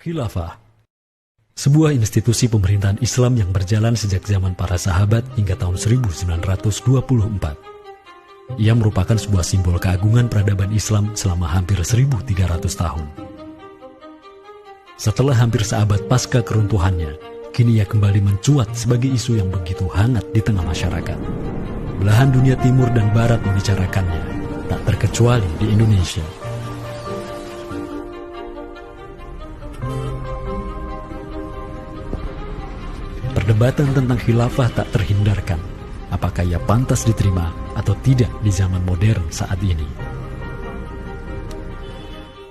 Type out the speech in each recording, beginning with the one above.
Khilafah, sebuah institusi pemerintahan Islam yang berjalan sejak zaman para sahabat hingga tahun 1924. Ia merupakan sebuah simbol keagungan peradaban Islam selama hampir 1.300 tahun. Setelah hampir seabad pasca keruntuhannya, kini ia kembali mencuat sebagai isu yang begitu hangat di tengah masyarakat. Belahan dunia timur dan barat membicarakannya, tak terkecuali di Indonesia. Perdebatan tentang khilafah tak terhindarkan. Apakah ia pantas diterima atau tidak di zaman modern saat ini?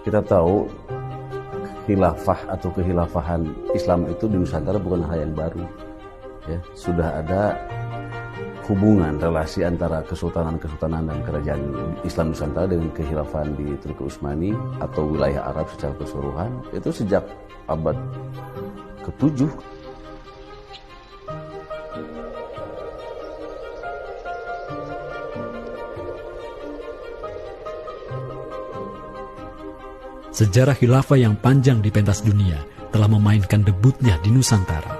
Kita tahu khilafah atau kehilafahan Islam itu di Nusantara bukan hal yang baru. Ya, sudah ada hubungan relasi antara kesultanan-kesultanan dan kerajaan Islam Nusantara dengan kehilafahan di Turki Utsmani atau wilayah Arab secara keseluruhan itu sejak abad ke-7. Sejarah khilafah yang panjang di pentas dunia telah memainkan debutnya di Nusantara.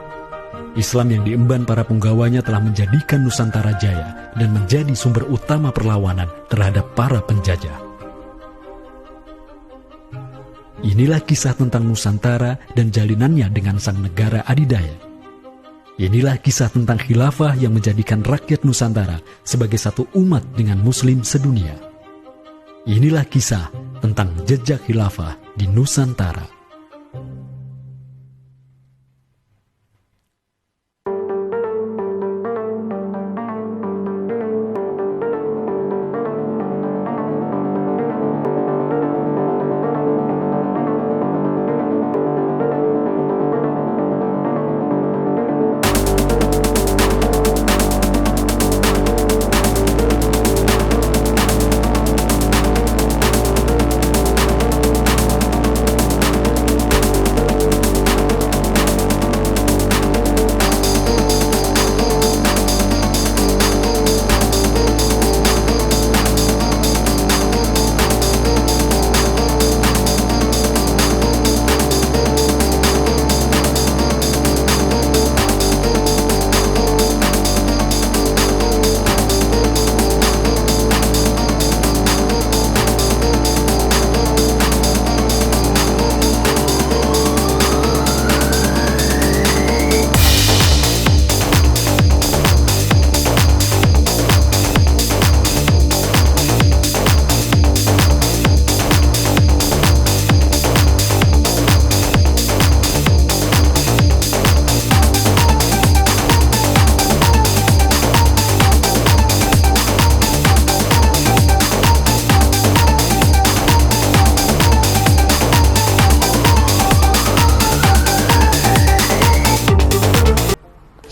Islam yang diemban para punggawanya telah menjadikan Nusantara jaya dan menjadi sumber utama perlawanan terhadap para penjajah. Inilah kisah tentang Nusantara dan jalinannya dengan sang negara adidaya. Inilah kisah tentang khilafah yang menjadikan rakyat Nusantara sebagai satu umat dengan Muslim sedunia. Inilah kisah tentang jejak khilafah di Nusantara.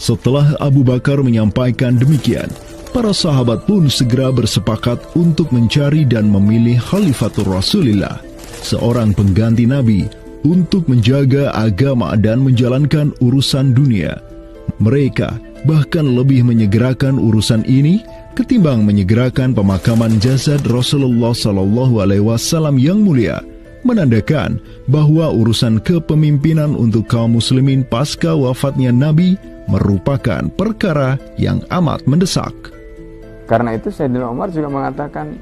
Setelah Abu Bakar menyampaikan demikian, para sahabat pun segera bersepakat untuk mencari dan memilih Khalifatur Rasulillah, seorang pengganti Nabi, untuk menjaga agama dan menjalankan urusan dunia. Mereka bahkan lebih menyegerakan urusan ini ketimbang menyegerakan pemakaman jasad Rasulullah SAW yang mulia, menandakan bahwa urusan kepemimpinan untuk kaum muslimin pasca wafatnya Nabi merupakan perkara yang amat mendesak. Karena itu Sayyidina Umar juga mengatakan,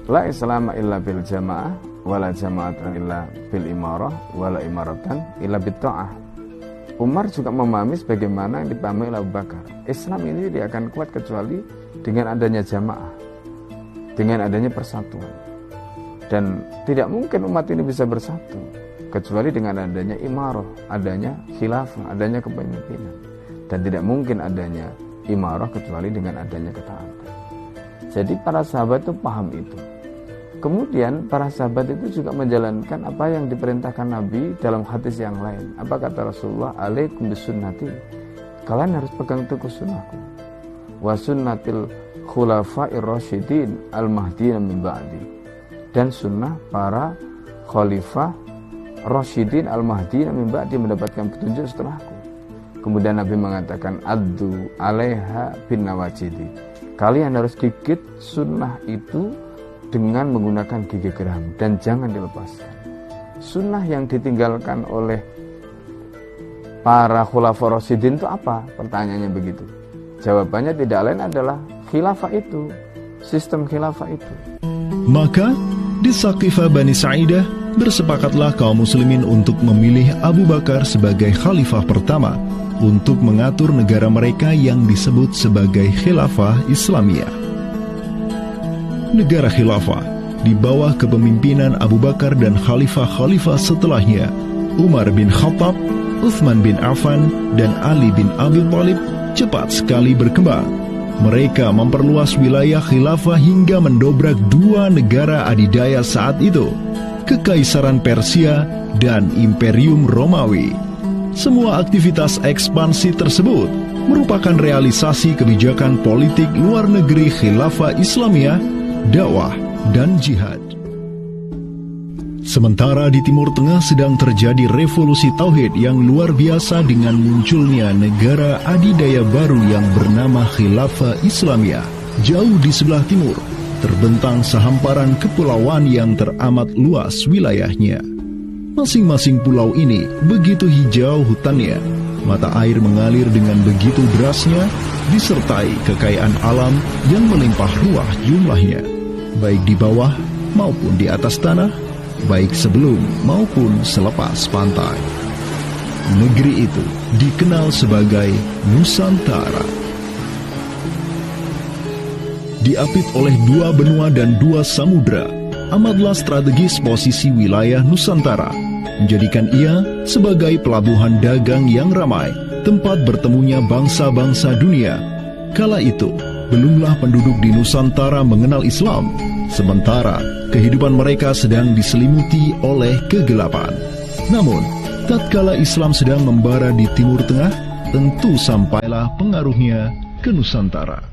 la islama illa bil jamaah, wala jama'atan illa bil imarah, wala imaratan illa bit ta'ah. Umar juga memahami sebagaimana yang dipahami oleh Abu Bakar. Islam ini tidak akan kuat kecuali dengan adanya jamaah, dengan adanya persatuan. Dan tidak mungkin umat ini bisa bersatu kecuali dengan adanya imarah, adanya khilafah, adanya kepemimpinan. Dan tidak mungkin adanya imarah kecuali dengan adanya ketaatan. Jadi para sahabat itu paham itu. Kemudian para sahabat itu juga menjalankan apa yang diperintahkan Nabi dalam hadis yang lain. Apa kata Rasulullah? Alaikum bisunnati. Kalian harus pegang teguh sunnahku. Wa sunnatil khulafa'ir rasyidin al-mahdiyina min ba'di. Dan sunnah para khalifah rasyidin al-mahdiyina min ba'di mendapatkan petunjuk setelahku. Kemudian Nabi mengatakan, addu alaiha bin nawajidi. Kalian harus gigit sunnah itu dengan menggunakan gigi geram dan jangan dilepaskan. sunnah yang ditinggalkan oleh para khulafaur rasyidin itu apa? Pertanyaannya begitu. Jawabannya tidak lain adalah khilafah itu, sistem khilafah itu. Maka di Saqifah Bani Sa'idah bersepakatlah kaum muslimin untuk memilih Abu Bakar sebagai khalifah pertama untuk mengatur negara mereka yang disebut sebagai khilafah Islamiyah. Negara khilafah di bawah kepemimpinan Abu Bakar dan khalifah-khalifah setelahnya, Umar bin Khattab, Utsman bin Affan, dan Ali bin Abi Thalib cepat sekali berkembang. Mereka memperluas wilayah khilafah hingga mendobrak dua negara adidaya saat itu, Kekaisaran Persia dan Imperium Romawi. Semua aktivitas ekspansi tersebut merupakan realisasi kebijakan politik luar negeri khilafah Islamiyah, dakwah, dan jihad. Sementara di Timur Tengah sedang terjadi revolusi tauhid yang luar biasa dengan munculnya negara adidaya baru yang bernama Khilafah Islamiyah. Jauh di sebelah timur, terbentang sehamparan kepulauan yang teramat luas wilayahnya. Masing-masing pulau ini begitu hijau hutannya, mata air mengalir dengan begitu derasnya, disertai kekayaan alam yang melimpah ruah jumlahnya, baik di bawah maupun di atas tanah, baik sebelum maupun selepas pantai. Negeri itu dikenal sebagai Nusantara. Diapit oleh dua benua dan dua samudra, amatlah strategis posisi wilayah Nusantara, menjadikan ia sebagai pelabuhan dagang yang ramai, tempat bertemunya bangsa-bangsa dunia. Kala itu, belumlah penduduk di Nusantara mengenal Islam, sementara kehidupan mereka sedang diselimuti oleh kegelapan. Namun, tatkala Islam sedang membara di Timur Tengah, tentu sampailah pengaruhnya ke Nusantara.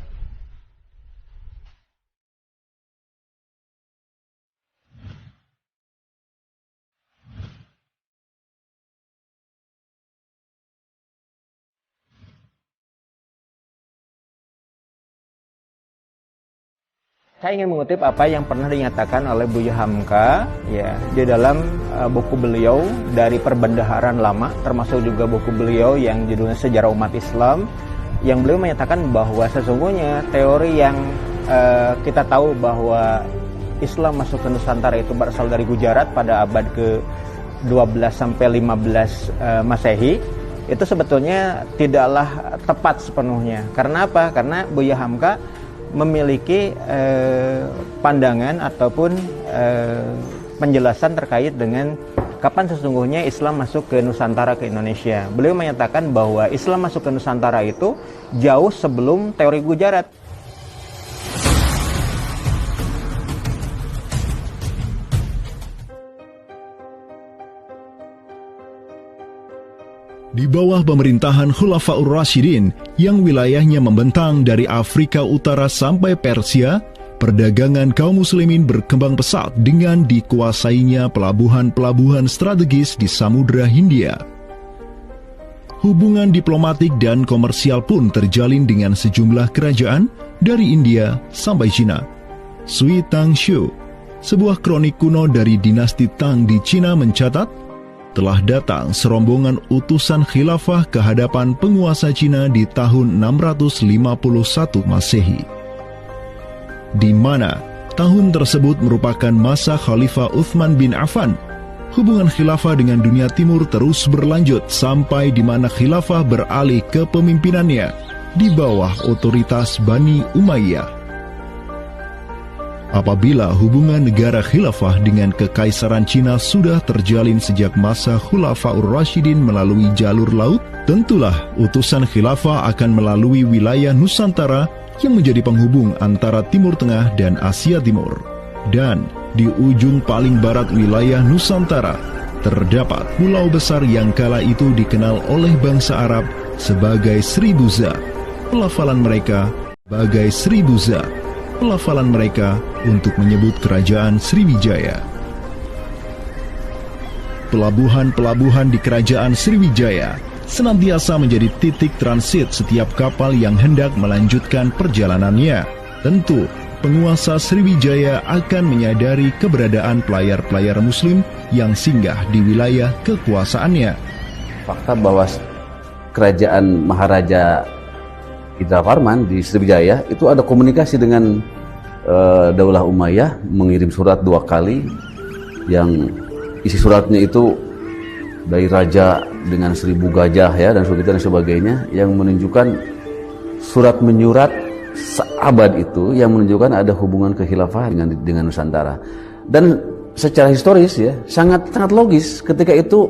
Saya ingin mengutip apa yang pernah dinyatakan oleh Buya Hamka ya di dalam buku beliau dari Perbendaharaan Lama, termasuk juga buku beliau yang judulnya Sejarah Umat Islam, yang beliau menyatakan bahwa sesungguhnya teori yang kita tahu bahwa Islam masuk ke Nusantara itu berasal dari Gujarat pada abad ke-12 sampai 15 Masehi, itu sebetulnya tidaklah tepat sepenuhnya. Karena apa? Karena Buya Hamka memiliki pandangan ataupun penjelasan terkait dengan kapan sesungguhnya Islam masuk ke Nusantara, ke Indonesia. Beliau menyatakan bahwa Islam masuk ke Nusantara itu jauh sebelum teori Gujarat. Di bawah pemerintahan Khulafaur Rasyidin yang wilayahnya membentang dari Afrika Utara sampai Persia, perdagangan kaum muslimin berkembang pesat dengan dikuasainya pelabuhan-pelabuhan strategis di Samudra Hindia. Hubungan diplomatik dan komersial pun terjalin dengan sejumlah kerajaan dari India sampai Cina. Sui Tang Xiu, sebuah kronik kuno dari dinasti Tang di Cina mencatat, telah datang serombongan utusan khilafah ke hadapan penguasa Cina di tahun 651 Masehi, di mana tahun tersebut merupakan masa Khalifah Utsman bin Affan. Hubungan khilafah dengan dunia timur terus berlanjut sampai di mana khilafah beralih ke pemimpinannya di bawah otoritas Bani Umayyah. Apabila hubungan negara khilafah dengan kekaisaran Cina sudah terjalin sejak masa Khulafaur Rasyidin melalui jalur laut, tentulah utusan khilafah akan melalui wilayah Nusantara yang menjadi penghubung antara Timur Tengah dan Asia Timur. Dan di ujung paling barat wilayah Nusantara, terdapat pulau besar yang kala itu dikenal oleh bangsa Arab sebagai Sribuza. Pelafalan mereka sebagai Sribuza. Pelafalan mereka untuk menyebut kerajaan Sriwijaya. Pelabuhan-pelabuhan di kerajaan Sriwijaya senantiasa menjadi titik transit setiap kapal yang hendak melanjutkan perjalanannya. Tentu, penguasa Sriwijaya akan menyadari keberadaan pelayar-pelayar Muslim yang singgah di wilayah kekuasaannya. Fakta bahwa kerajaan Maharaja Indravarman di Sriwijaya itu ada komunikasi dengan Daulah Umayyah, mengirim surat 2 kali yang isi suratnya itu dari raja dengan 1000 gajah ya dan sebagainya, yang menunjukkan surat menyurat seabad itu yang menunjukkan ada hubungan kekhilafahan dengan Nusantara. Dan secara historis ya sangat logis ketika itu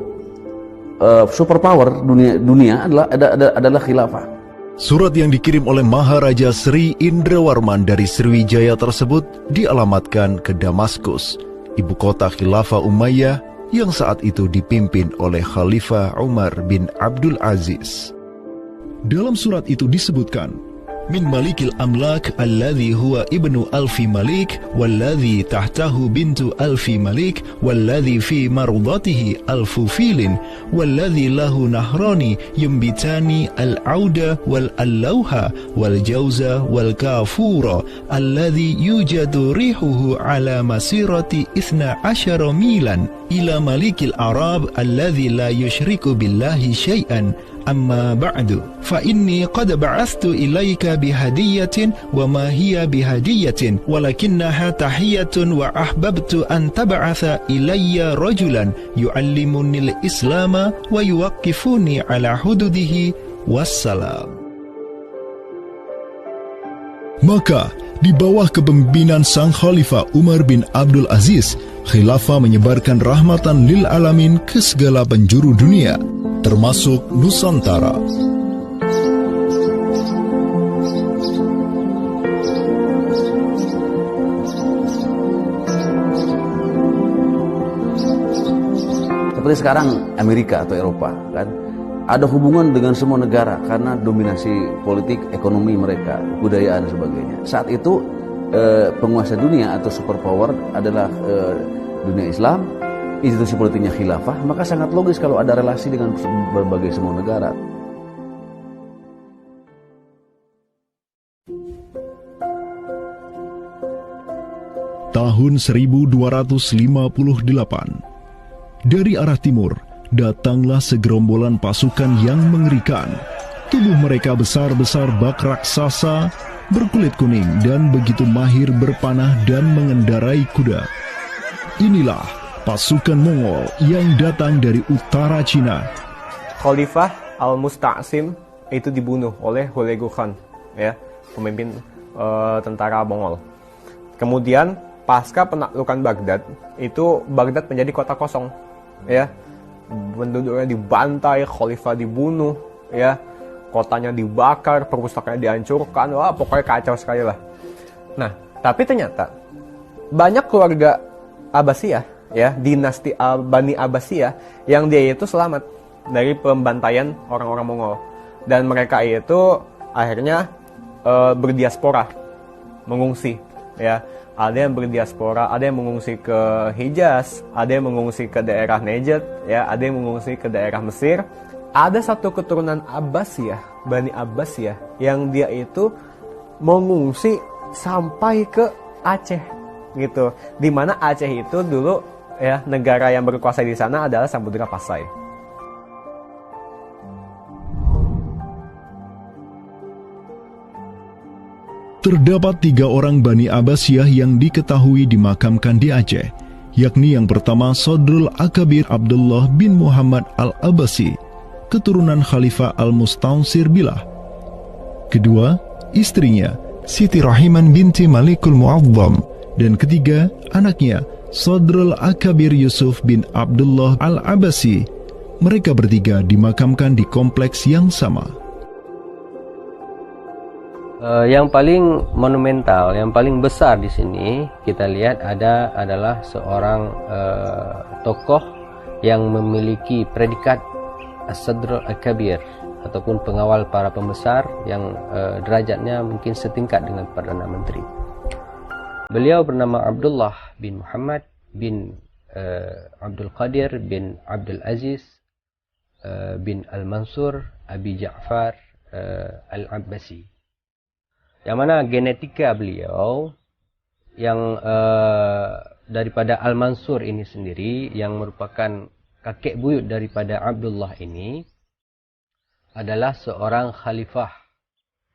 superpower dunia adalah khilafah. Surat yang dikirim oleh Maharaja Sri Indrawarman dari Sriwijaya tersebut dialamatkan ke Damaskus, ibu kota Khilafah Umayyah yang saat itu dipimpin oleh Khalifah Umar bin Abdul Aziz. Dalam surat itu disebutkan, min malikil amlak alladhi huwa ibnu alfi malik walladhi tahtahu bintu alfi malik walladhi fi marudatihi alfu filin walladhi lahu nahrani yumbitani al-auda wal-allawha wal-jawza wal-kafura alladhi yujadu rihuhu ala masirati 12 milan ila malikil arab alladhi la yushriku billahi syai'an. Amma ba'du, fa inni qad ba'athtu ilayka bihadiyatin wa ma hiya bihadiyatin walakinnaha tahiyatun wa ahbabtu an tab'atha ilayya rajulan yu'allimunil islama wa yuwaqqifuni ala hududihi wassalam. Maka di bawah kepemimpinan sang Khalifah Umar bin Abdul Aziz, khilafah menyebarkan rahmatan lil alamin ke segala penjuru dunia, termasuk Nusantara. Seperti sekarang Amerika atau Eropa kan ada hubungan dengan semua negara karena dominasi politik, ekonomi mereka, budayaan dan sebagainya. Saat itu penguasa dunia atau superpower adalah dunia Islam, institusi politiknya khilafah, maka sangat logis kalau ada relasi dengan berbagai semua negara. Tahun 1258, dari arah timur datanglah segerombolan pasukan yang mengerikan. Tubuh mereka besar-besar bak raksasa, berkulit kuning dan begitu mahir berpanah dan mengendarai kuda. Inilah pasukan Mongol yang datang dari utara Cina. Khalifah Al-Musta'sim itu dibunuh oleh Hulagu Khan, ya, pemimpin tentara Mongol. Kemudian pasca penaklukan Baghdad, itu Baghdad menjadi kota kosong, ya. Penduduknya dibantai, khalifah dibunuh, ya. Kotanya dibakar, perpustakaannya dihancurkan, wah pokoknya kacau sekali lah. Nah, tapi ternyata banyak keluarga Abbasiyah, ya, dinasti Bani Abbasiyah yang dia itu selamat dari pembantaian orang-orang Mongol, dan mereka itu akhirnya berdiaspora, mengungsi, ya. Ada yang berdiaspora, ada yang mengungsi ke Hijaz, ada yang mengungsi ke daerah Najd, ya, ada yang mengungsi ke daerah Mesir. Ada satu keturunan Abbasiyah, Bani Abbasiyah, yang dia itu mengungsi sampai ke Aceh, gitu. Di mana Aceh itu dulu, ya, negara yang berkuasa di sana adalah Samudra Pasai. Terdapat 3 orang Bani Abbasiyah yang diketahui dimakamkan di Aceh, yakni yang pertama Sodrul Akabir Abdullah bin Muhammad Al-Abbasi, keturunan Khalifah Al-Mustaunsir Billah. Kedua, istrinya Siti Rahiman binti Malikul Mu'azzam, dan ketiga, anaknya Sodrul Akabir Yusuf bin Abdullah Al-Abbasi. Mereka bertiga dimakamkan di kompleks yang sama. Yang paling monumental, yang paling besar di sini kita lihat adalah seorang tokoh yang memiliki predikat As-Sadr Al-Kabir ataupun pengawal para pembesar yang derajatnya mungkin setingkat dengan Perdana Menteri. Beliau bernama Abdullah bin Muhammad bin Abdul Qadir bin Abdul Aziz bin Al-Mansur Abi Ja'far Al-Abbasi. Yang mana genetika beliau yang daripada Al-Mansur ini sendiri, yang merupakan kakek buyut daripada Abdullah ini, adalah seorang khalifah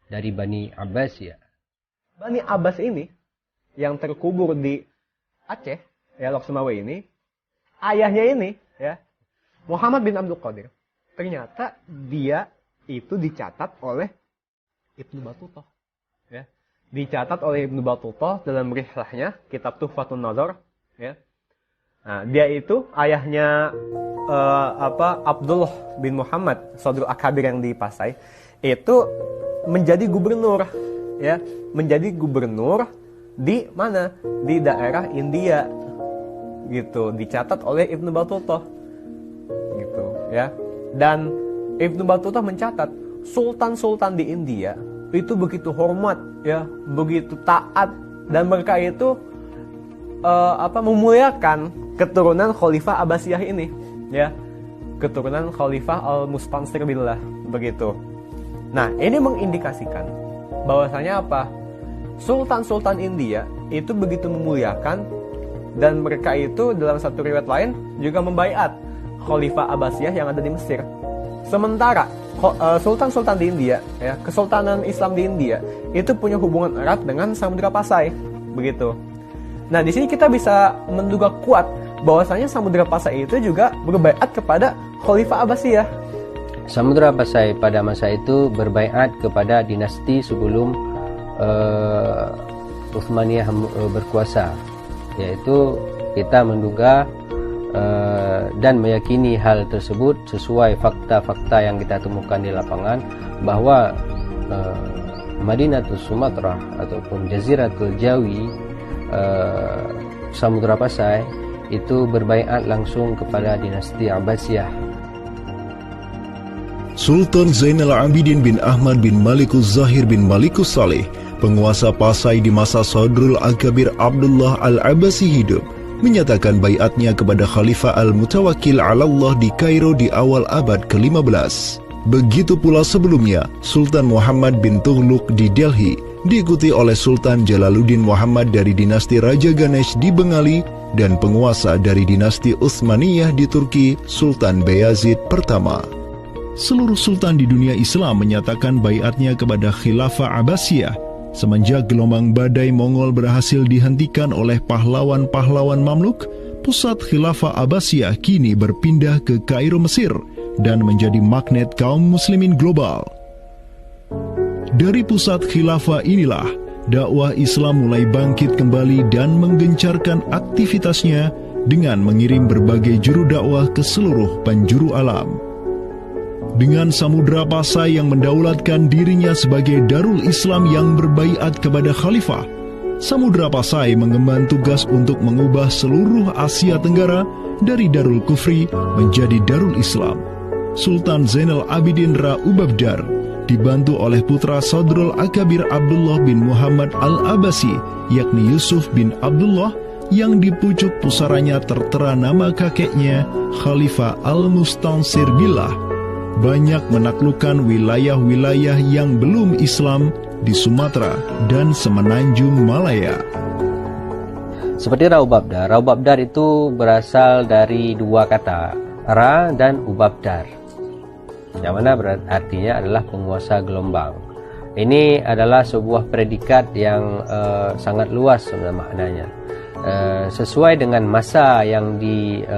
dari Bani Abbasiyah. Bani Abbas ini yang terkubur di Aceh, ya, Lok Sumawe ini, ayahnya ini, ya, Muhammad bin Abdul Qadir. Ternyata dia itu dicatat oleh Ibnu Battuta, ya. Dicatat oleh Ibnu Battuta dalam rihlahnya, kitab Tuhfatun Nazar, ya. Nah, dia itu ayahnya Abdullah bin Muhammad Sodrul Akabir yang di Pasai itu menjadi gubernur, ya, menjadi gubernur di mana? Di daerah India, gitu. Dicatat oleh Ibnu Battuta, gitu, ya. Dan Ibnu Battuta mencatat sultan-sultan di India itu begitu hormat, ya, begitu taat, dan mereka itu memuliakan keturunan Khalifah Abbasiyah ini, ya, keturunan Khalifah Al-Mustansir billah, begitu. Nah, ini mengindikasikan bahwasanya apa? Sultan-sultan India itu begitu memuliakan, dan mereka itu dalam satu riwayat lain juga membaiat Khalifah Abbasiyah yang ada di Mesir. Sementara sultan-sultan di India, ya, kesultanan Islam di India itu punya hubungan erat dengan Samudra Pasai, begitu. Nah, di sini kita bisa menduga kuat bahwasanya Samudra Pasai itu juga berbaiat kepada Khalifah Abbasiyah. Samudra Pasai pada masa itu berbaiat kepada dinasti sebelum Utsmaniyah berkuasa, yaitu kita menduga dan meyakini hal tersebut sesuai fakta-fakta yang kita temukan di lapangan, bahwa Madinatul Sumatera ataupun Jaziratul Jawi, Samudra Pasai itu berbaiat langsung kepada dinasti Abbasiyah. Sultan Zainal Abidin bin Ahmad bin Malikus Zahir bin Malikus Saleh, penguasa Pasai di masa Sodrul Akabir Abdullah Al-Abbasi hidup, menyatakan baiatnya kepada Khalifah Al-Mutawakkil 'ala Allah di Kairo di awal abad ke-15. Begitu pula sebelumnya, Sultan Muhammad bin Tughluk di Delhi diikuti oleh Sultan Jalaluddin Muhammad dari dinasti Raja Ganesh di Bengali dan penguasa dari dinasti Utsmaniyah di Turki, Sultan Bayazid pertama. Seluruh sultan di dunia Islam menyatakan baiatnya kepada Khilafah Abbasiyah semenjak gelombang badai Mongol berhasil dihentikan oleh pahlawan-pahlawan Mamluk. Pusat Khilafah Abbasiyah kini berpindah ke Kairo, Mesir, dan menjadi magnet kaum muslimin global. Dari pusat khilafah inilah dakwah Islam mulai bangkit kembali dan menggencarkan aktivitasnya dengan mengirim berbagai juru dakwah ke seluruh penjuru alam. Dengan Samudra Pasai yang mendaulatkan dirinya sebagai Darul Islam yang berbaiat kepada Khalifah, Samudra Pasai mengemban tugas untuk mengubah seluruh Asia Tenggara dari Darul Kufri menjadi Darul Islam. Sultan Zainal Abidin Ra Ubabdar dibantu oleh putra Sodrul Akabir Abdullah bin Muhammad Al-Abbasi, yakni Yusuf bin Abdullah, yang di pucuk pusaranya tertera nama kakeknya Khalifah Al-Mustansir billah, banyak menaklukkan wilayah-wilayah yang belum Islam di Sumatera dan Semenanjung Malaya. Seperti Ra Ubabdar. Ra Ubabdar itu berasal dari dua kata, Ra dan Ubabdar, yang mana artinya adalah penguasa gelombang. Ini adalah sebuah predikat yang sangat luas sebenarnya maknanya. Sesuai dengan masa yang ditorehkan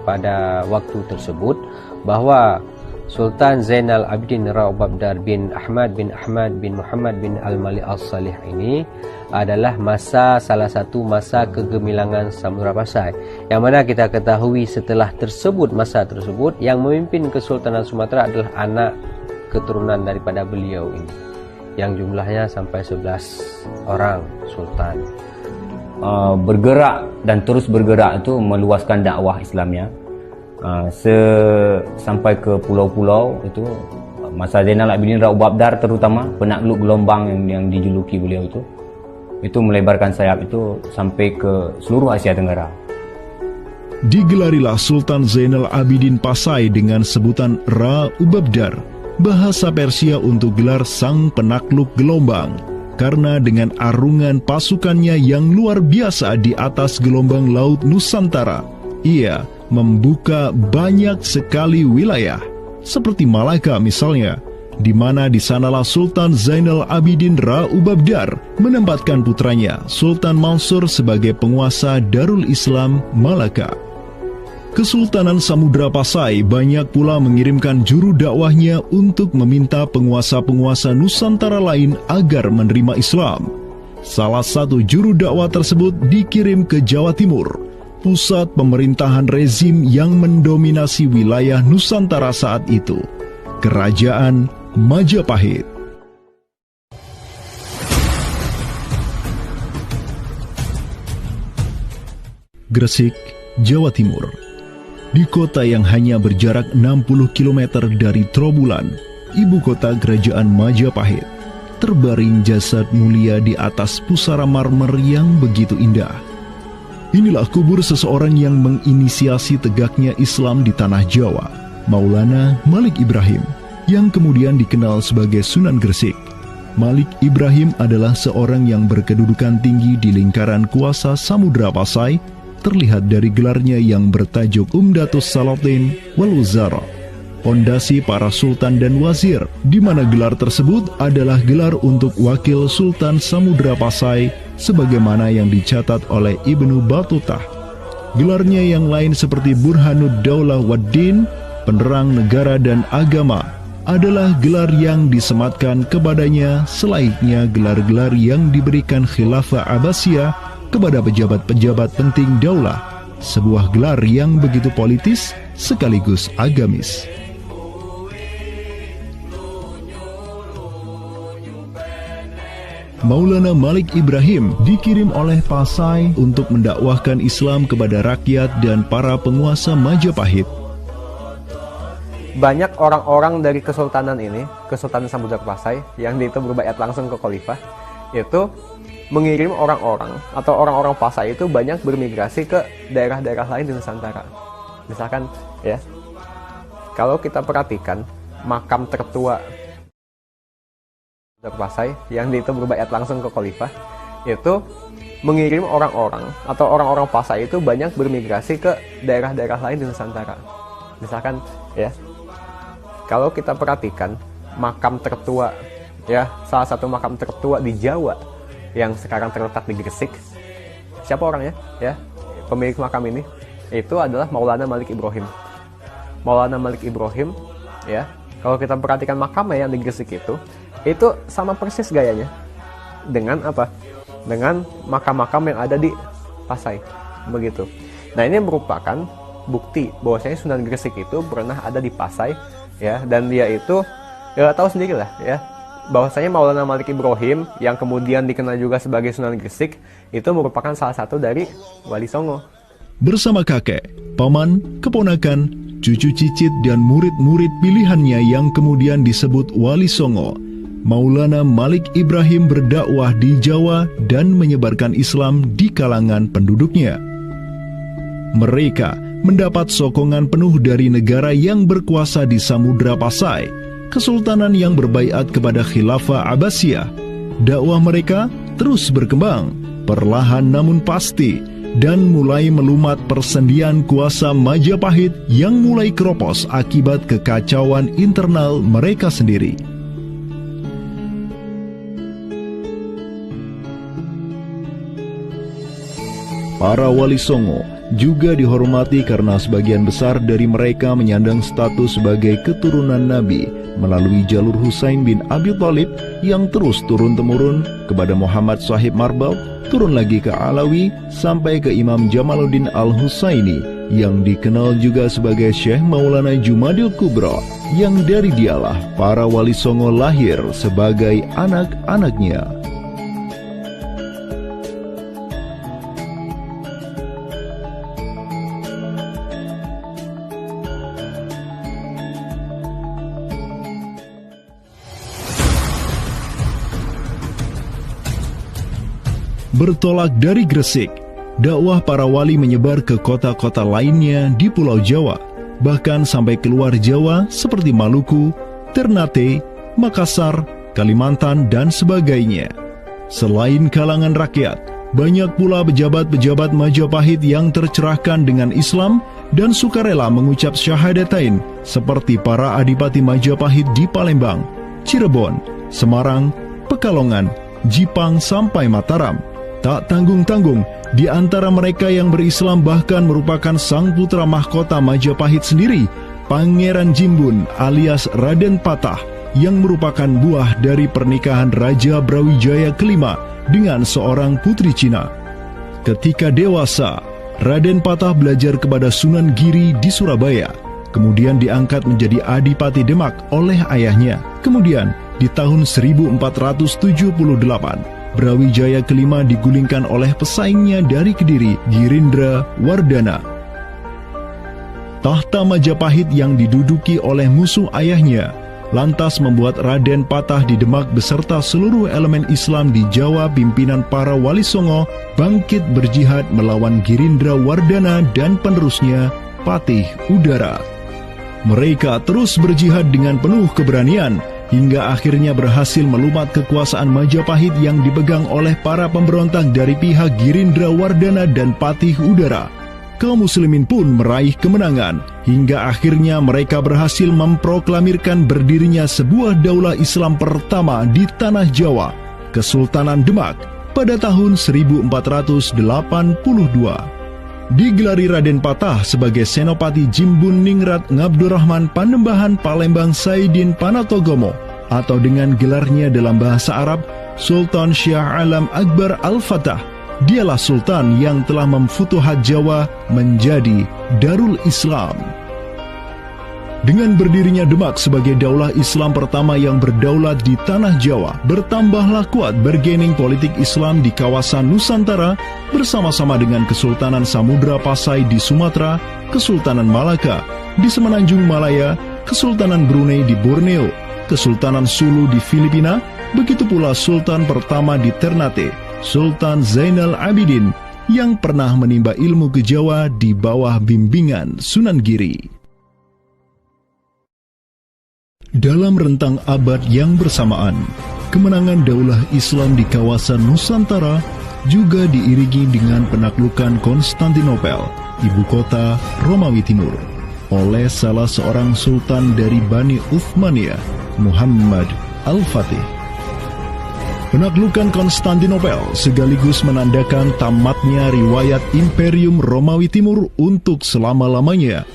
pada waktu tersebut, bahwa Sultan Zainal Abidin Ra Ubabdar bin Ahmad bin Muhammad bin Al-Malik Al-Salih ini adalah salah satu masa kegemilangan Samudra Pasai, yang mana kita ketahui setelah masa tersebut yang memimpin Kesultanan Sumatera adalah anak keturunan daripada beliau ini, yang jumlahnya sampai 11 orang sultan. Bergerak dan terus bergerak itu meluaskan dakwah Islamnya sampai ke pulau-pulau. Itu masa Zainal Abidin Ra Ubabdar, terutama penakluk gelombang yang dijuluki beliau itu melebarkan sayap itu sampai ke seluruh Asia Tenggara. Digelarilah Sultan Zainal Abidin Pasai dengan sebutan Ra Ubabdar, bahasa Persia untuk gelar sang penakluk gelombang. karena dengan arungan pasukannya yang luar biasa di atas gelombang laut Nusantara, ia membuka banyak sekali wilayah, seperti Malaka misalnya, di mana di sanalah Sultan Zainal Abidin Ra-Ubabdar menempatkan putranya Sultan Mansur sebagai penguasa Darul Islam Malaka. Kesultanan Samudra Pasai banyak pula mengirimkan juru dakwahnya untuk meminta penguasa-penguasa Nusantara lain agar menerima Islam. Salah satu juru dakwah tersebut dikirim ke Jawa Timur, pusat pemerintahan rezim yang mendominasi wilayah Nusantara saat itu, Kerajaan Majapahit. Gresik, Jawa Timur. Di kota yang hanya berjarak 60 km dari Trowulan, ibu kota Kerajaan Majapahit, terbaring jasad mulia di atas pusara marmer yang begitu indah. Inilah kubur seseorang yang menginisiasi tegaknya Islam di tanah Jawa, Maulana Malik Ibrahim, yang kemudian dikenal sebagai Sunan Gresik. Malik Ibrahim adalah seorang yang berkedudukan tinggi di lingkaran kuasa Samudra Pasai, terlihat dari gelarnya yang bertajuk Umdatus Salatin wal Wuzara, pondasi para sultan dan wazir, di mana gelar tersebut adalah gelar untuk wakil Sultan Samudra Pasai, sebagaimana yang dicatat oleh Ibnu Batutah. Gelarnya yang lain seperti Burhanud Daulah Waddin, penerang negara dan agama, adalah gelar yang disematkan kepadanya selayaknya gelar-gelar yang diberikan Khilafah Abbasiyah kepada pejabat-pejabat penting daulah, sebuah gelar yang begitu politis sekaligus agamis. Maulana Malik Ibrahim dikirim oleh Pasai untuk mendakwahkan Islam kepada rakyat dan para penguasa Majapahit. Banyak orang-orang dari kesultanan ini, Kesultanan Samudra Pasai, yang itu berbaiat langsung ke khalifah, itu mengirim orang-orang atau orang-orang Pasai itu banyak bermigrasi ke daerah-daerah lain di Nusantara. Misalkan ya, kalau kita perhatikan makam tertua Pasai yang itu berbaiat langsung ke khalifah, itu mengirim orang-orang atau orang-orang Pasai itu banyak bermigrasi ke daerah-daerah lain di Nusantara. Misalkan ya, kalau kita perhatikan makam tertua ya, salah satu makam tertua di Jawa yang sekarang terletak di Gresik, siapa orangnya ya, pemilik makam ini itu adalah Maulana Malik Ibrahim. Maulana Malik Ibrahim ya, kalau kita perhatikan makamnya yang di Gresik itu sama persis gayanya dengan apa, dengan makam-makam yang ada di Pasai begitu. Nah, ini merupakan bukti bahwasanya Sunan Gresik itu pernah ada di Pasai ya, dan dia itu ya tahu sendiri lah ya, bahwasanya Maulana Malik Ibrahim yang kemudian dikenal juga sebagai Sunan Gresik itu merupakan salah satu dari Wali Songo. Bersama kakek, paman, keponakan, cucu cicit dan murid-murid pilihannya yang kemudian disebut Wali Songo, Maulana Malik Ibrahim berdakwah di Jawa dan menyebarkan Islam di kalangan penduduknya. Mereka mendapat sokongan penuh dari negara yang berkuasa di Samudra Pasai, kesultanan yang berbaiat kepada Khilafah Abbasiyah. Dakwah mereka terus berkembang, perlahan namun pasti, dan mulai melumat persendian kuasa Majapahit yang mulai keropos akibat kekacauan internal mereka sendiri. Para Wali Songo juga dihormati karena sebagian besar dari mereka menyandang status sebagai keturunan Nabi melalui jalur Husain bin Abi Thalib yang terus turun-temurun kepada Muhammad Sahib Marbal, turun lagi ke Alawi sampai ke Imam Jamaluddin Al-Husaini yang dikenal juga sebagai Syekh Maulana Jumadil Kubra, yang dari dialah para Wali Songo lahir sebagai anak-anaknya. Bertolak dari Gresik, dakwah para wali menyebar ke kota-kota lainnya di Pulau Jawa, bahkan sampai keluar Jawa seperti Maluku, Ternate, Makassar, Kalimantan, dan sebagainya. Selain kalangan rakyat, banyak pula pejabat-pejabat Majapahit yang tercerahkan dengan Islam dan sukarela mengucap syahadatain seperti para adipati Majapahit di Palembang, Cirebon, Semarang, Pekalongan, Jipang sampai Mataram. Tak tanggung-tanggung, di antara mereka yang berislam bahkan merupakan sang putra mahkota Majapahit sendiri, Pangeran Jimbun alias Raden Patah, yang merupakan buah dari pernikahan Raja Brawijaya kelima dengan seorang putri Cina. Ketika dewasa, Raden Patah belajar kepada Sunan Giri di Surabaya, kemudian diangkat menjadi Adipati Demak oleh ayahnya. Kemudian, di tahun 1478, Brawijaya kelima digulingkan oleh pesaingnya dari Kediri, Girindra Wardana. Tahta Majapahit yang diduduki oleh musuh ayahnya lantas membuat Raden Patah di Demak beserta seluruh elemen Islam di Jawa pimpinan para Wali Songo bangkit berjihad melawan Girindra Wardana dan penerusnya Patih Udara. Mereka terus berjihad dengan penuh keberanian hingga akhirnya berhasil melumat kekuasaan Majapahit yang dipegang oleh para pemberontak dari pihak Girindra Wardana dan Patih Udara. Kaum muslimin pun meraih kemenangan hingga akhirnya mereka berhasil memproklamirkan berdirinya sebuah daulah Islam pertama di tanah Jawa, Kesultanan Demak, pada tahun 1482. Digelari Raden Patah sebagai Senopati Jimbun Ningrat Ngabdurrahman Panembahan Palembang Saidin Panatogomo, atau dengan gelarnya dalam bahasa Arab Sultan Syah Alam Akbar Al-Fatah. Dialah Sultan yang telah memfutuhat Jawa menjadi Darul Islam. Dengan berdirinya Demak sebagai daulah Islam pertama yang berdaulat di tanah Jawa, bertambahlah kuat bargaining politik Islam di kawasan Nusantara bersama-sama dengan Kesultanan Samudra Pasai di Sumatera, Kesultanan Malaka di Semenanjung Malaya, Kesultanan Brunei di Borneo, Kesultanan Sulu di Filipina, begitu pula Sultan pertama di Ternate, Sultan Zainal Abidin, yang pernah menimba ilmu ke Jawa di bawah bimbingan Sunan Giri. Dalam rentang abad yang bersamaan, kemenangan daulah Islam di kawasan Nusantara juga diiringi dengan penaklukan Konstantinopel, ibu kota Romawi Timur, oleh salah seorang sultan dari Bani Uthmaniyah, Muhammad Al-Fatih. Penaklukan Konstantinopel sekaligus menandakan tamatnya riwayat Imperium Romawi Timur untuk selama-lamanya.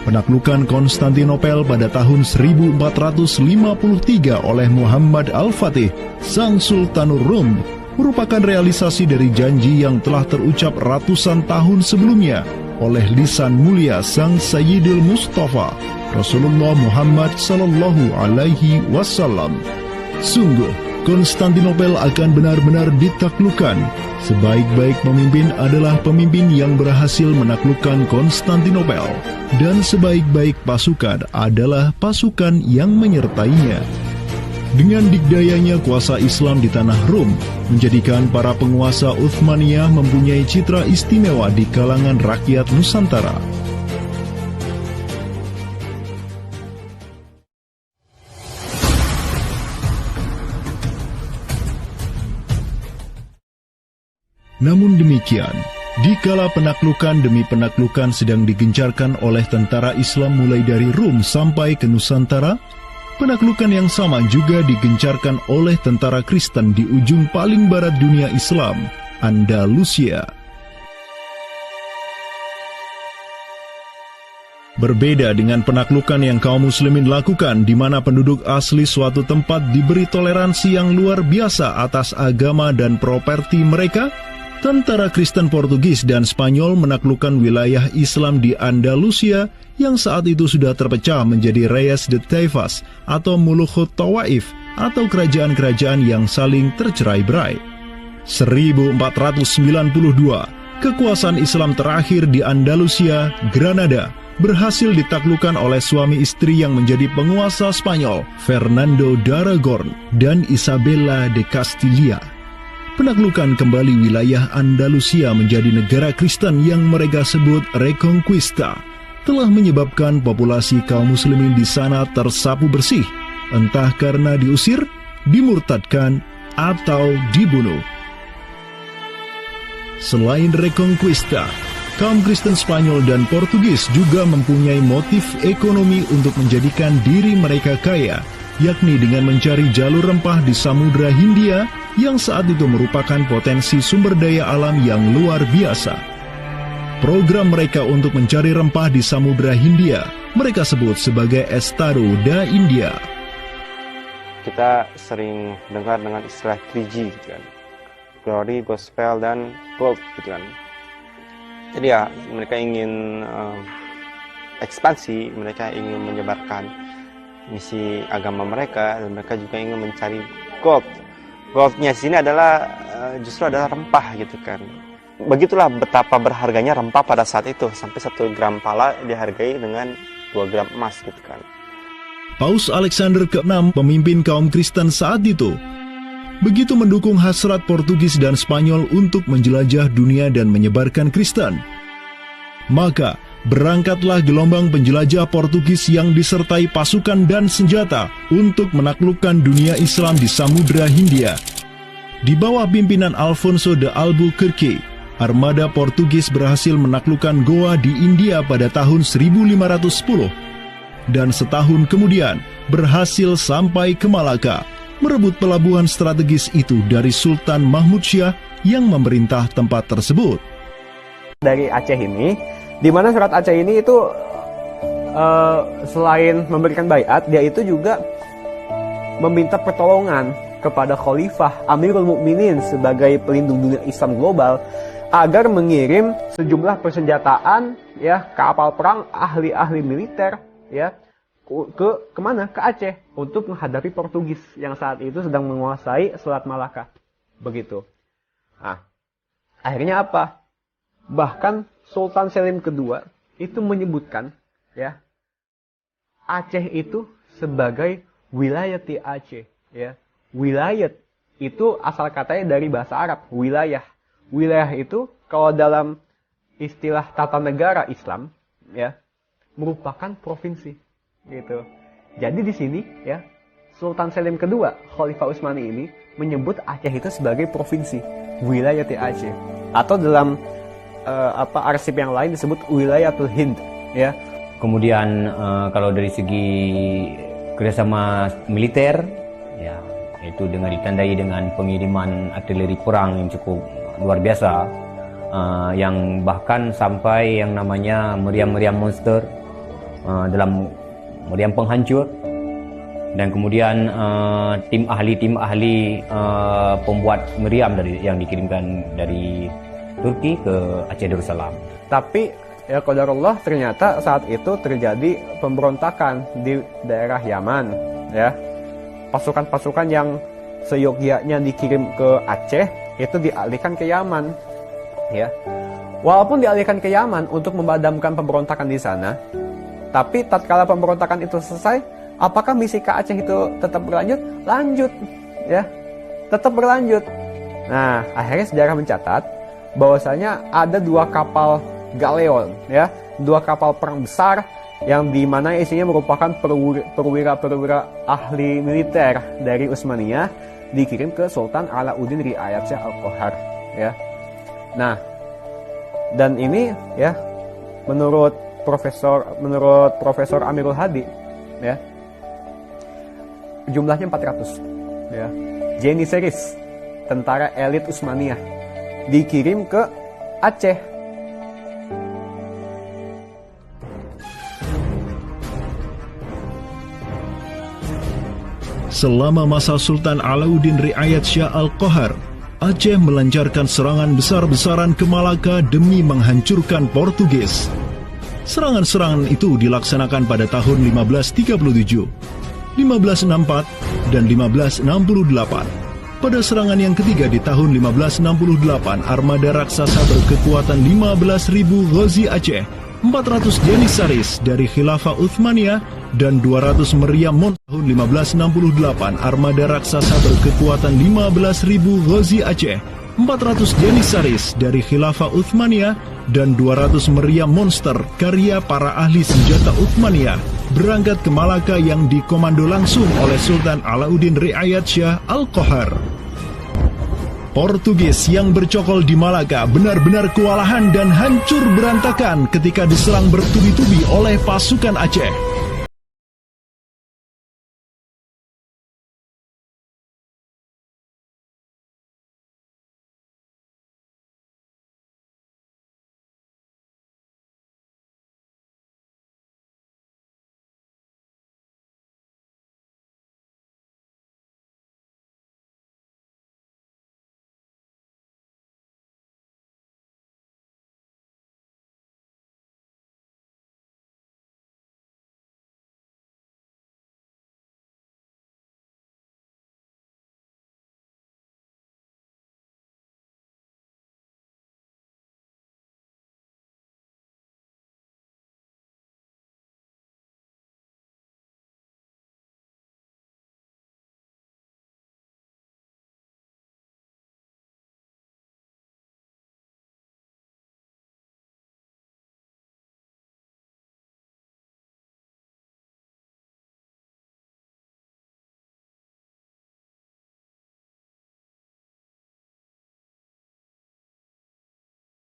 Penaklukan Konstantinopel pada tahun 1453 oleh Muhammad Al-Fatih, sang Sultanur Rum, merupakan realisasi dari janji yang telah terucap ratusan tahun sebelumnya oleh lisan mulia sang Sayyidul Mustafa, Rasulullah Muhammad sallallahu alaihi wasallam. Sungguh, Konstantinopel akan benar-benar ditaklukkan. Sebaik-baik pemimpin adalah pemimpin yang berhasil menaklukkan Konstantinopel, dan sebaik-baik pasukan adalah pasukan yang menyertainya. Dengan dikdayanya kuasa Islam di tanah Rum, menjadikan para penguasa Uthmaniyah mempunyai citra istimewa di kalangan rakyat Nusantara. Namun demikian, dikala penaklukan demi penaklukan sedang digencarkan oleh tentara Islam mulai dari Rum sampai ke Nusantara, penaklukan yang sama juga digencarkan oleh tentara Kristen di ujung paling barat dunia Islam, Andalusia. Berbeda dengan penaklukan yang kaum muslimin lakukan, di mana penduduk asli suatu tempat diberi toleransi yang luar biasa atas agama dan properti mereka, tentara Kristen Portugis dan Spanyol menaklukkan wilayah Islam di Andalusia yang saat itu sudah terpecah menjadi Reyes de Taifas atau Mulukhut Tawaif atau kerajaan-kerajaan yang saling tercerai-berai. 1492, kekuasaan Islam terakhir di Andalusia, Granada, berhasil ditaklukkan oleh suami istri yang menjadi penguasa Spanyol, Fernando de Aragorn dan Isabella de Castilla. Penaklukan kembali wilayah Andalusia menjadi negara Kristen yang mereka sebut Reconquista telah menyebabkan populasi kaum muslimin di sana tersapu bersih, entah karena diusir, dimurtadkan, atau dibunuh. Selain Reconquista, kaum Kristen Spanyol dan Portugis juga mempunyai motif ekonomi untuk menjadikan diri mereka kaya, yakni dengan mencari jalur rempah di Samudra Hindia yang saat itu merupakan potensi sumber daya alam yang luar biasa. Program mereka untuk mencari rempah di Samudra Hindia mereka sebut sebagai Estado da India. Kita sering dengar dengan istilah 3G gitu kan. Glory, Gospel, dan Gold gitu kan. Jadi ya mereka ingin ekspansi, mereka ingin menyebarkan misi agama mereka, dan mereka juga ingin mencari gold. Goldnya sini adalah justru adalah rempah gitu kan. Begitulah betapa berharganya rempah pada saat itu, sampai 1 gram pala dihargai dengan 2 gram emas gitu kan. Paus Alexander ke-6, pemimpin kaum Kristen saat itu, begitu mendukung hasrat Portugis dan Spanyol untuk menjelajah dunia dan menyebarkan Kristen. Maka, berangkatlah gelombang penjelajah Portugis yang disertai pasukan dan senjata untuk menaklukkan dunia Islam di Samudra Hindia. Di bawah pimpinan Alfonso de Albuquerque, armada Portugis berhasil menaklukkan Goa di India pada tahun 1510. Dan setahun kemudian, berhasil sampai ke Malaka, merebut pelabuhan strategis itu dari Sultan Mahmud Syah yang memerintah tempat tersebut. Dari Aceh ini, di mana surat Aceh ini itu selain memberikan baiat, dia itu juga meminta pertolongan kepada Khalifah Amirul Mukminin sebagai pelindung dunia Islam global agar mengirim sejumlah persenjataan, ya, kapal perang, ahli-ahli militer, ya, kemana? Ke Aceh untuk menghadapi Portugis yang saat itu sedang menguasai Selat Malaka. Begitu. Nah, akhirnya apa? Bahkan Sultan Selim II itu menyebutkan, ya, Aceh itu sebagai wilayati Aceh, ya. Wilayat itu asal katanya dari bahasa Arab, wilayah. Wilayah itu kalau dalam istilah tata negara Islam, ya, merupakan provinsi. Gitu. Jadi di sini, ya, Sultan Selim II, Khalifah Utsmani ini menyebut Aceh itu sebagai provinsi, wilayah Aceh. Atau dalam arsip yang lain disebut Wilayatul Hind, ya. Kemudian kalau dari segi kerjasama militer, ya, itu dengan ditandai dengan pengiriman artileri perang yang cukup luar biasa, yang bahkan sampai yang namanya meriam-meriam monster dalam meriam penghancur, dan kemudian tim ahli pembuat meriam yang dikirimkan dari Turki ke Aceh Darussalam. Tapi ya qadarullah ternyata saat itu terjadi pemberontakan di daerah Yaman, ya. Pasukan-pasukan yang seyogyanya dikirim ke Aceh itu dialihkan ke Yaman, ya. Walaupun dialihkan ke Yaman untuk memadamkan pemberontakan di sana, tapi tatkala pemberontakan itu selesai, apakah misi ke Aceh itu tetap berlanjut? Lanjut, ya, tetap berlanjut. Nah, akhirnya sejarah mencatat bahwasanya ada 2 kapal galeon, ya, 2 kapal perang besar yang dimana isinya merupakan perwira-perwira ahli militer dari Utsmaniyah dikirim ke Sultan Alauddin Riayat Shah Al-Qahar, ya. Nah, dan ini, ya, menurut Profesor Amirul Hadi, ya, jumlahnya 400, ya. Janissaries, tentara elit Utsmaniyah, dikirim ke Aceh. Selama masa Sultan Alauddin Riayat Shah Al-Qahar, Aceh melancarkan serangan besar-besaran ke Malaka demi menghancurkan Portugis. Serangan-serangan itu dilaksanakan pada tahun 1537, 1564, dan 1568. Pada serangan yang ketiga di tahun 1568, armada raksasa berkekuatan 15.000 Ghazi Aceh, 400 Janissaries dari Khilafah Utsmaniyah, dan 200 meriam monster. Tahun 1568, armada raksasa berkekuatan 15.000 Ghazi Aceh, 400 Janissaries dari Khilafah Utsmaniyah, dan 200 meriam monster karya para ahli senjata Utsmaniyah berangkat ke Malaka yang dikomando langsung oleh Sultan Alauddin Riayat Shah Al-Qahar. Portugis yang bercokol di Malaka benar-benar kewalahan dan hancur berantakan ketika diserang bertubi-tubi oleh pasukan Aceh.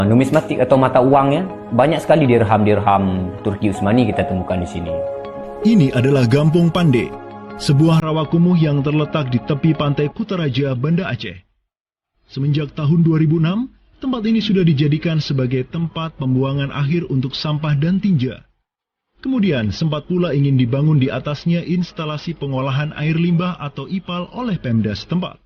Numismatik atau mata uangnya banyak sekali dirham-dirham Turki Utsmani kita temukan di sini. Ini adalah Gampung Pande, sebuah rawa kumuh yang terletak di tepi pantai Kutaraja, Banda Aceh. Semenjak tahun 2006, tempat ini sudah dijadikan sebagai tempat pembuangan akhir untuk sampah dan tinja. Kemudian sempat pula ingin dibangun di atasnya instalasi pengolahan air limbah atau IPAL oleh Pemda setempat.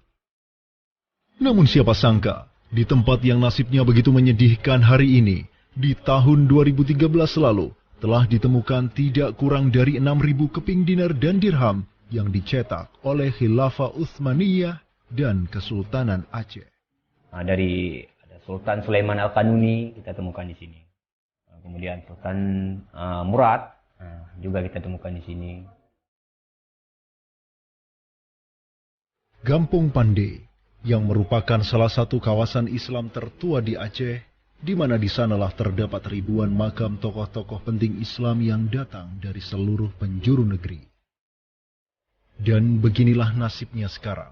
Namun siapa sangka, di tempat yang nasibnya begitu menyedihkan hari ini, di tahun 2013 lalu, telah ditemukan tidak kurang dari 6.000 keping dinar dan dirham yang dicetak oleh Khilafah Utsmaniyah dan Kesultanan Aceh. Dari ada Sultan Sulaiman Al-Kanuni kita temukan di sini. Kemudian Sultan Murad juga kita temukan di sini. Gampung Pande yang merupakan salah satu kawasan Islam tertua di Aceh, di mana di sanalah terdapat ribuan makam tokoh-tokoh penting Islam yang datang dari seluruh penjuru negeri. Dan beginilah nasibnya sekarang,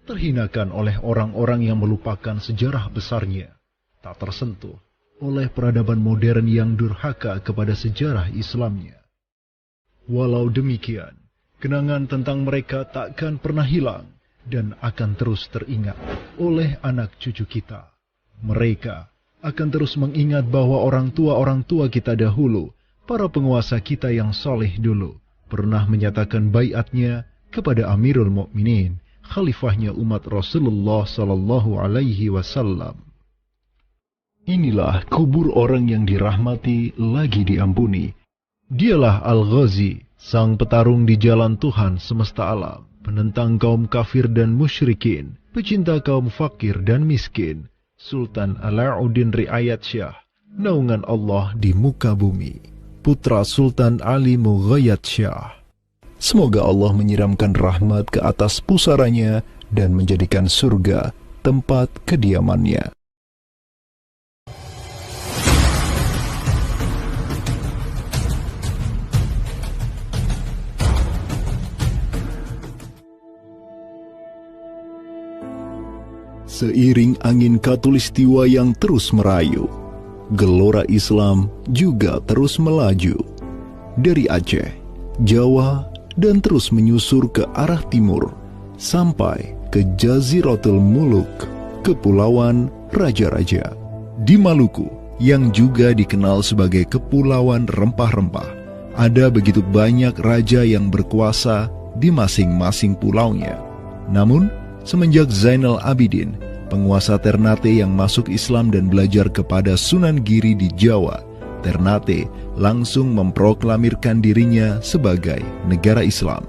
terhinakan oleh orang-orang yang melupakan sejarah besarnya, tak tersentuh oleh peradaban modern yang durhaka kepada sejarah Islamnya. Walau demikian, kenangan tentang mereka takkan pernah hilang, dan akan terus teringat oleh anak cucu kita. Mereka akan terus mengingat bahwa orang tua kita dahulu, para penguasa kita yang soleh dulu, pernah menyatakan baiatnya kepada Amirul Mukminin, khalifahnya umat Rasulullah Sallallahu Alaihi Wasallam. Inilah kubur orang yang dirahmati lagi diampuni. Dialah Al-Ghazi, sang petarung di jalan Tuhan semesta alam, penentang kaum kafir dan musyrikin, pecinta kaum fakir dan miskin, Sultan Alauddin Riayat Shah, naungan Allah di muka bumi, putra Sultan Ali Mughayat Shah. Semoga Allah menyiramkan rahmat ke atas pusaranya dan menjadikan surga tempat kediamannya. Seiring angin Katulistiwa yang terus merayu, gelora Islam juga terus melaju dari Aceh, Jawa, dan terus menyusur ke arah timur sampai ke Jaziratul Muluk, Kepulauan Raja-Raja. Di Maluku, yang juga dikenal sebagai Kepulauan Rempah-Rempah, ada begitu banyak raja yang berkuasa di masing-masing pulaunya. Namun, semenjak Zainal Abidin, penguasa Ternate yang masuk Islam dan belajar kepada Sunan Giri di Jawa, Ternate langsung memproklamirkan dirinya sebagai negara Islam.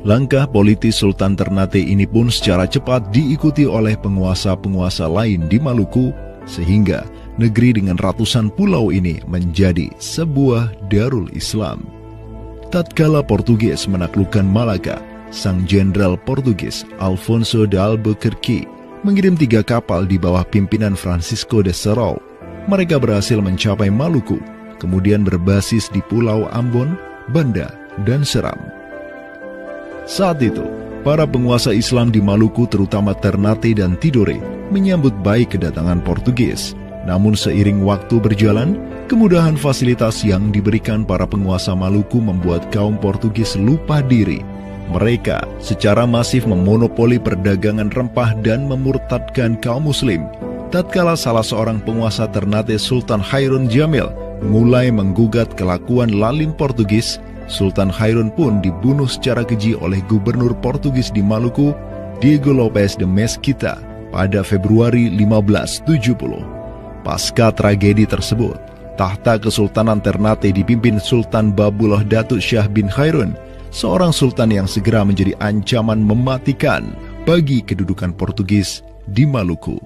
Langkah politis Sultan Ternate ini pun secara cepat diikuti oleh penguasa-penguasa lain di Maluku, sehingga negeri dengan ratusan pulau ini menjadi sebuah darul Islam. Tatkala Portugis menaklukkan Malaka, sang jenderal Portugis Alfonso de Albuquerque mengirim 3 kapal di bawah pimpinan Francisco de Serrao. Mereka berhasil mencapai Maluku, kemudian berbasis di Pulau Ambon, Banda, dan Seram. Saat itu, para penguasa Islam di Maluku terutama Ternate dan Tidore menyambut baik kedatangan Portugis. Namun seiring waktu berjalan, kemudahan fasilitas yang diberikan para penguasa Maluku membuat kaum Portugis lupa diri. Mereka secara masif memonopoli perdagangan rempah dan memurtadkan kaum muslim. Tatkala salah seorang penguasa Ternate, Sultan Hairun Jamil, mulai menggugat kelakuan lalim Portugis, Sultan Hairun pun dibunuh secara keji oleh gubernur Portugis di Maluku, Diego Lopes de Mesquita, pada Februari 1570. Pasca tragedi tersebut, tahta Kesultanan Ternate dipimpin Sultan Babullah Datuk Shah bin Hairun, seorang sultan yang segera menjadi ancaman mematikan bagi kedudukan Portugis di Maluku.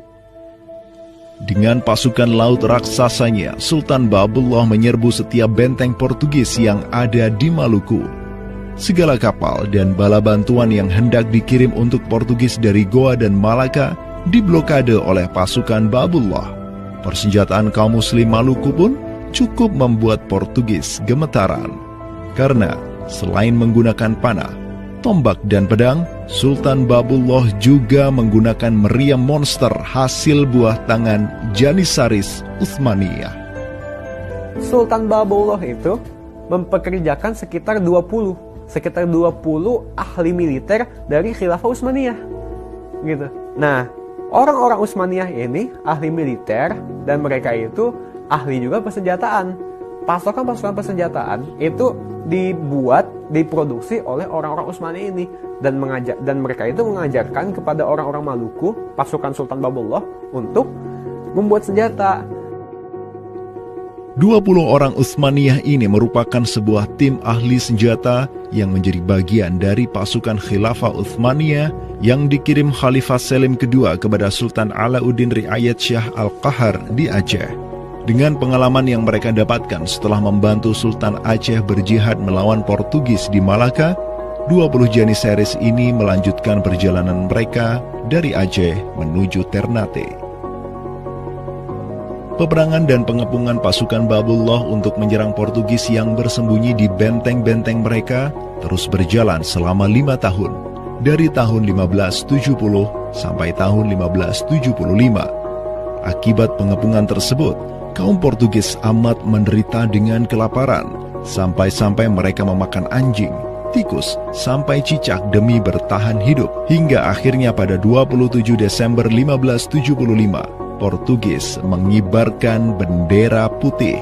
Dengan pasukan laut raksasanya, Sultan Babullah menyerbu setiap benteng Portugis yang ada di Maluku. Segala kapal dan bala bantuan yang hendak dikirim untuk Portugis dari Goa dan Malaka diblokade oleh pasukan Babullah. Persenjataan kaum muslim Maluku pun cukup membuat Portugis gemetaran. Karena selain menggunakan panah, tombak dan pedang, Sultan Babullah juga menggunakan meriam monster hasil buah tangan Janissaris Utsmaniyah. Sultan Babullah itu mempekerjakan sekitar 20 ahli militer dari Khilafah Utsmaniyah. Gitu. Nah, orang-orang Utsmaniyah ini ahli militer dan mereka itu ahli juga persenjataan. Pasukan-pasukan persenjataan itu diproduksi oleh orang-orang Utsmani ini dan mereka itu mengajarkan kepada orang-orang Maluku, pasukan Sultan Babullah, untuk membuat senjata. 20 orang Utsmaniyah ini merupakan sebuah tim ahli senjata yang menjadi bagian dari pasukan Khilafah Utsmaniyah yang dikirim Khalifah Selim kedua kepada Sultan Alauddin Riayat Shah Al-Qahar di Aceh. Dengan pengalaman yang mereka dapatkan setelah membantu Sultan Aceh berjihad melawan Portugis di Malaka, 20 Janissaris ini melanjutkan perjalanan mereka dari Aceh menuju Ternate. Peperangan dan pengepungan pasukan Babullah untuk menyerang Portugis yang bersembunyi di benteng-benteng mereka terus berjalan selama 5 tahun, dari tahun 1570 sampai tahun 1575. Akibat pengepungan tersebut, kaum Portugis amat menderita dengan kelaparan, sampai-sampai mereka memakan anjing, tikus, sampai cicak demi bertahan hidup. Hingga akhirnya pada 27 Desember 1575, Portugis mengibarkan bendera putih.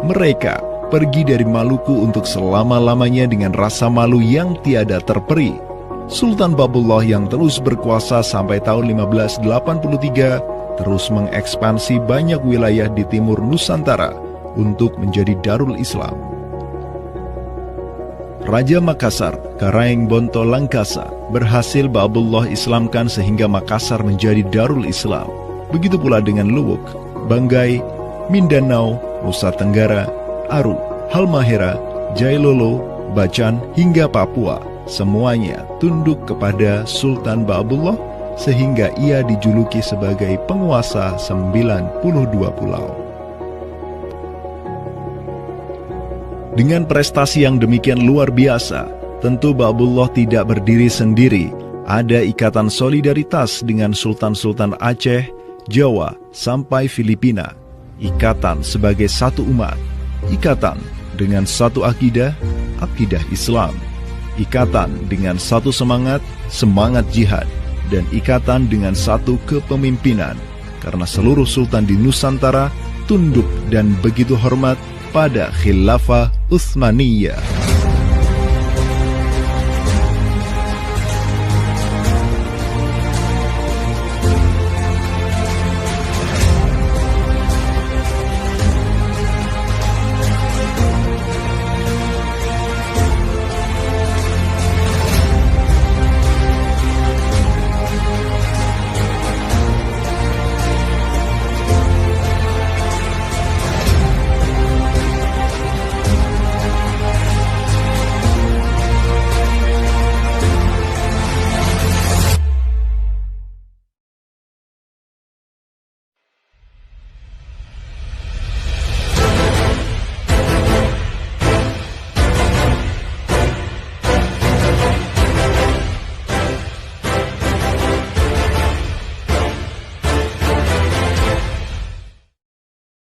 Mereka pergi dari Maluku untuk selama-lamanya dengan rasa malu yang tiada terperi. Sultan Babullah yang terus berkuasa sampai tahun 1583 terus mengekspansi banyak wilayah di timur Nusantara untuk menjadi Darul Islam. Raja Makassar, Karaeng Bonto Langkasa, berhasil Babullah Islamkan sehingga Makassar menjadi Darul Islam. Begitu pula dengan Luwuk, Banggai, Mindanao, Nusa Tenggara, Aru, Halmahera, Jailolo, Bacan, hingga Papua. Semuanya tunduk kepada Sultan Babullah sehingga ia dijuluki sebagai penguasa 92 pulau. Dengan prestasi yang demikian luar biasa, tentu Babullah tidak berdiri sendiri. Ada ikatan solidaritas dengan sultan-sultan Aceh, Jawa, sampai Filipina. Ikatan sebagai satu umat. Ikatan dengan satu akidah, akidah Islam. Ikatan dengan satu semangat, semangat jihad. Dan ikatan dengan satu kepemimpinan. Karena seluruh sultan di Nusantara tunduk dan begitu hormat pada Khilafah Utsmaniyah.